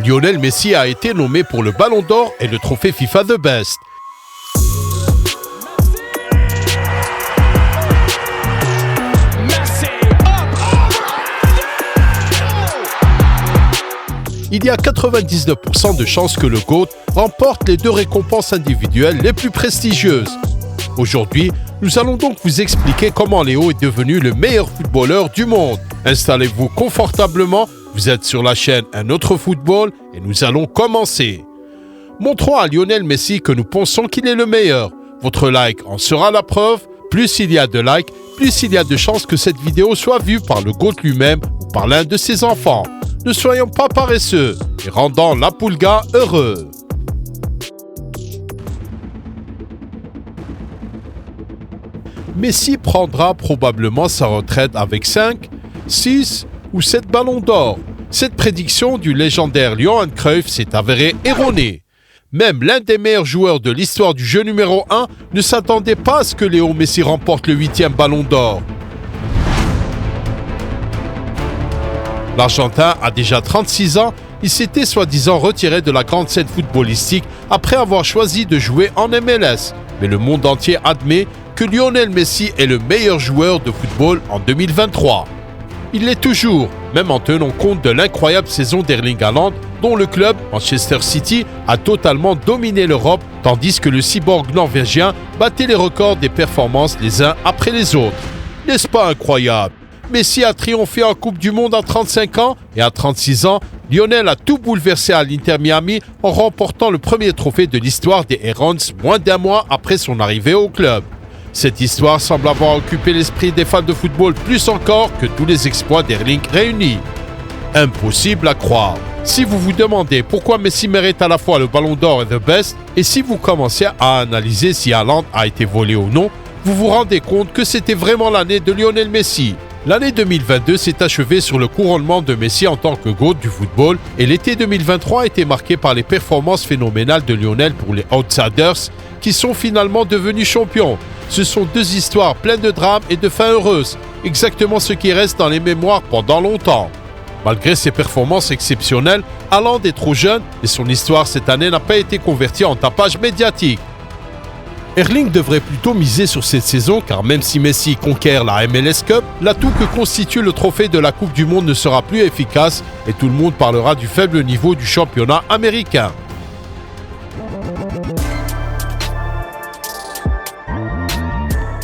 Lionel Messi a été nommé pour le Ballon d'Or et le trophée FIFA The Best. Il y a 99% de chances que le GOAT remporte les 2 récompenses individuelles les plus prestigieuses. Aujourd'hui, nous allons donc vous expliquer comment Léo est devenu le meilleur footballeur du monde. Installez-vous confortablement, vous êtes sur la chaîne Un autre football et nous allons commencer. Montrons à Lionel Messi que nous pensons qu'il est le meilleur. Votre like en sera la preuve. Plus il y a de likes, plus il y a de chances que cette vidéo soit vue par le GOAT lui-même ou par l'un de ses enfants. Ne soyons pas paresseux et rendons la Pulga heureux. Messi prendra probablement sa retraite avec 5, 6 ou 7 ballons d'or. Cette prédiction du légendaire Johan Cruyff s'est avérée erronée. Même l'un des meilleurs joueurs de l'histoire du jeu numéro 1 ne s'attendait pas à ce que Léo Messi remporte le 8e ballon d'or. L'Argentin a déjà 36 ans, il s'était soi-disant retiré de la grande scène footballistique après avoir choisi de jouer en MLS. Mais le monde entier admet que Lionel Messi est le meilleur joueur de football en 2023. Il l'est toujours, même en tenant compte de l'incroyable saison d'Erling Haaland, dont le club, Manchester City, a totalement dominé l'Europe, tandis que le cyborg norvégien battait les records des performances les uns après les autres. N'est-ce pas incroyable ? Messi a triomphé en Coupe du Monde à 35 ans et à 36 ans, Lionel a tout bouleversé à l'Inter Miami en remportant le premier trophée de l'histoire des Herons moins d'1 mois après son arrivée au club. Cette histoire semble avoir occupé l'esprit des fans de football plus encore que tous les exploits d'Erling réunis. Impossible à croire. Si vous vous demandez pourquoi Messi mérite à la fois le Ballon d'Or et The Best, et si vous commencez à analyser si Haaland a été volé ou non, vous vous rendez compte que c'était vraiment l'année de Lionel Messi. L'année 2022 s'est achevée sur le couronnement de Messi en tant que GOAT du football et l'été 2023 a été marqué par les performances phénoménales de Lionel pour les Outsiders qui sont finalement devenus champions. Ce sont 2 histoires pleines de drames et de fins heureuses, exactement ce qui reste dans les mémoires pendant longtemps. Malgré ses performances exceptionnelles, Haaland est trop jeune et son histoire cette année n'a pas été convertie en tapage médiatique. Erling devrait plutôt miser sur cette saison car même si Messi conquiert la MLS Cup, l'atout que constitue le trophée de la Coupe du Monde ne sera plus efficace et tout le monde parlera du faible niveau du championnat américain.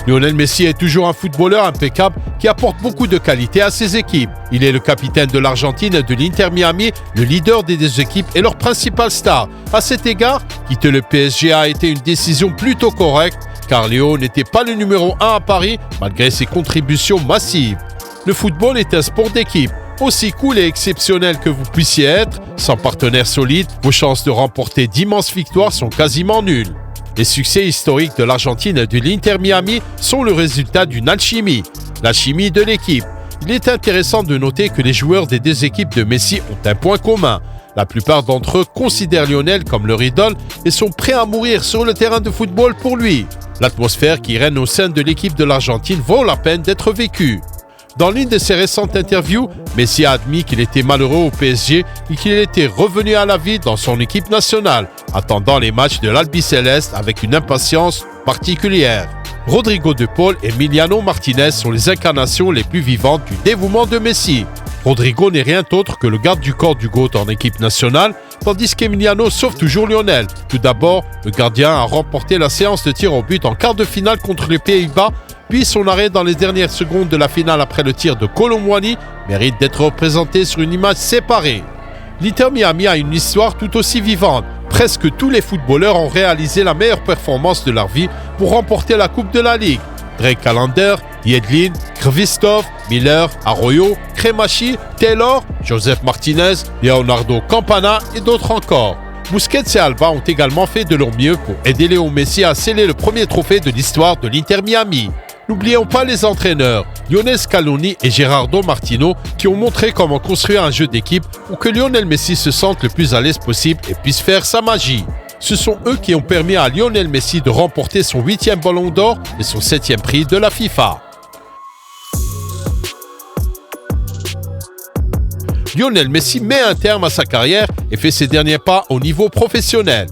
Lionel Messi est toujours un footballeur impeccable qui apporte beaucoup de qualité à ses équipes. Il est le capitaine de l'Argentine et de l'Inter Miami, le leader des 2 équipes et leur principal star. À cet égard, quitter le PSG a été une décision plutôt correcte car Léo n'était pas le numéro 1 à Paris malgré ses contributions massives. Le football est un sport d'équipe. Aussi cool et exceptionnel que vous puissiez être, sans partenaire solide, vos chances de remporter d'immenses victoires sont quasiment nulles. Les succès historiques de l'Argentine et de l'Inter Miami sont le résultat d'une alchimie, la chimie de l'équipe. Il est intéressant de noter que les joueurs des 2 équipes de Messi ont un point commun. La plupart d'entre eux considèrent Lionel comme leur idole et sont prêts à mourir sur le terrain de football pour lui. L'atmosphère qui règne au sein de l'équipe de l'Argentine vaut la peine d'être vécue. Dans l'une de ses récentes interviews, Messi a admis qu'il était malheureux au PSG et qu'il était revenu à la vie dans son équipe nationale, attendant les matchs de l'Albiceleste avec une impatience particulière. Rodrigo de Paul et Emiliano Martinez sont les incarnations les plus vivantes du dévouement de Messi. Rodrigo n'est rien d'autre que le garde du corps du GOAT en équipe nationale, tandis qu'Emiliano sauve toujours Lionel. Tout d'abord, le gardien a remporté la séance de tir au but en quart de finale contre les Pays-Bas, puis son arrêt dans les dernières secondes de la finale après le tir de Kolo Muani mérite d'être représenté sur une image séparée. L'Inter Miami a une histoire tout aussi vivante. Presque tous les footballeurs ont réalisé la meilleure performance de leur vie pour remporter la Coupe de la Ligue. Drake Callender, Yedlin, Krvistov, Miller, Arroyo, Cremachi, Taylor, Joseph Martinez, Leonardo Campana et d'autres encore. Busquets et Alba ont également fait de leur mieux pour aider Léo Messi à sceller le premier trophée de l'histoire de l'Inter Miami. N'oublions pas les entraîneurs, Lionel Scaloni et Gerardo Martino, qui ont montré comment construire un jeu d'équipe pour que Lionel Messi se sente le plus à l'aise possible et puisse faire sa magie. Ce sont eux qui ont permis à Lionel Messi de remporter son 8e ballon d'or et son 7e prix de la FIFA. Lionel Messi met un terme à sa carrière et fait ses derniers pas au niveau professionnel.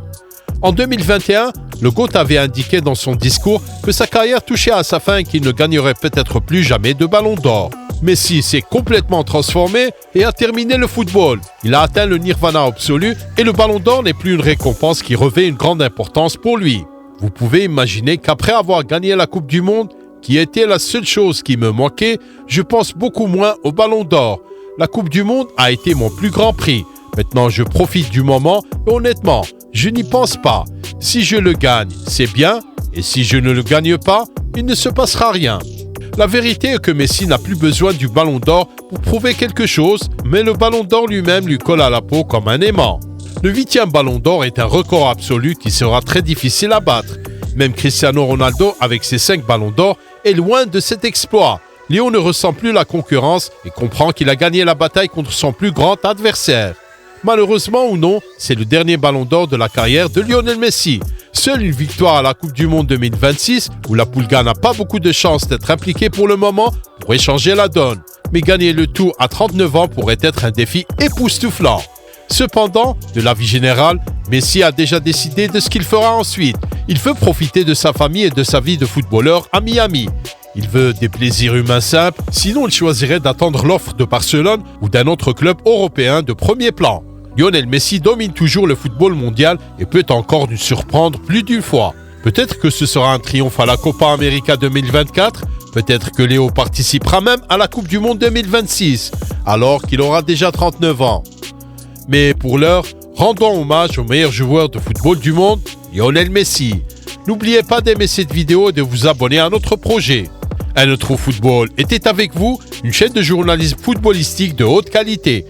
En 2021, le GOAT avait indiqué dans son discours que sa carrière touchait à sa fin et qu'il ne gagnerait peut-être plus jamais de ballon d'or. Messi s'est complètement transformé et a terminé le football. Il a atteint le nirvana absolu et le ballon d'or n'est plus une récompense qui revêt une grande importance pour lui. Vous pouvez imaginer qu'après avoir gagné la Coupe du Monde, qui était la seule chose qui me manquait, je pense beaucoup moins au ballon d'or. La Coupe du Monde a été mon plus grand prix. Maintenant, je profite du moment et honnêtement, je n'y pense pas. Si je le gagne, c'est bien, et si je ne le gagne pas, il ne se passera rien. La vérité est que Messi n'a plus besoin du ballon d'or pour prouver quelque chose, mais le ballon d'or lui-même lui colle à la peau comme un aimant. Le 8e ballon d'or est un record absolu qui sera très difficile à battre. Même Cristiano Ronaldo, avec ses 5 ballons d'or, est loin de cet exploit. Léo ne ressent plus la concurrence et comprend qu'il a gagné la bataille contre son plus grand adversaire. Malheureusement ou non, c'est le dernier ballon d'or de la carrière de Lionel Messi. Seule une victoire à la Coupe du Monde 2026, où la Pulga n'a pas beaucoup de chances d'être impliquée pour le moment, pourrait changer la donne. Mais gagner le tout à 39 ans pourrait être un défi époustouflant. Cependant, de l'avis général, Messi a déjà décidé de ce qu'il fera ensuite. Il veut profiter de sa famille et de sa vie de footballeur à Miami. Il veut des plaisirs humains simples, sinon il choisirait d'attendre l'offre de Barcelone ou d'un autre club européen de premier plan. Lionel Messi domine toujours le football mondial et peut encore nous surprendre plus d'une fois. Peut-être que ce sera un triomphe à la Copa América 2024, peut-être que Léo participera même à la Coupe du Monde 2026, alors qu'il aura déjà 39 ans. Mais pour l'heure, rendons hommage au meilleur joueur de football du monde, Lionel Messi. N'oubliez pas d'aimer cette vidéo et de vous abonner à notre projet. Un autre football était avec vous, une chaîne de journalisme footballistique de haute qualité.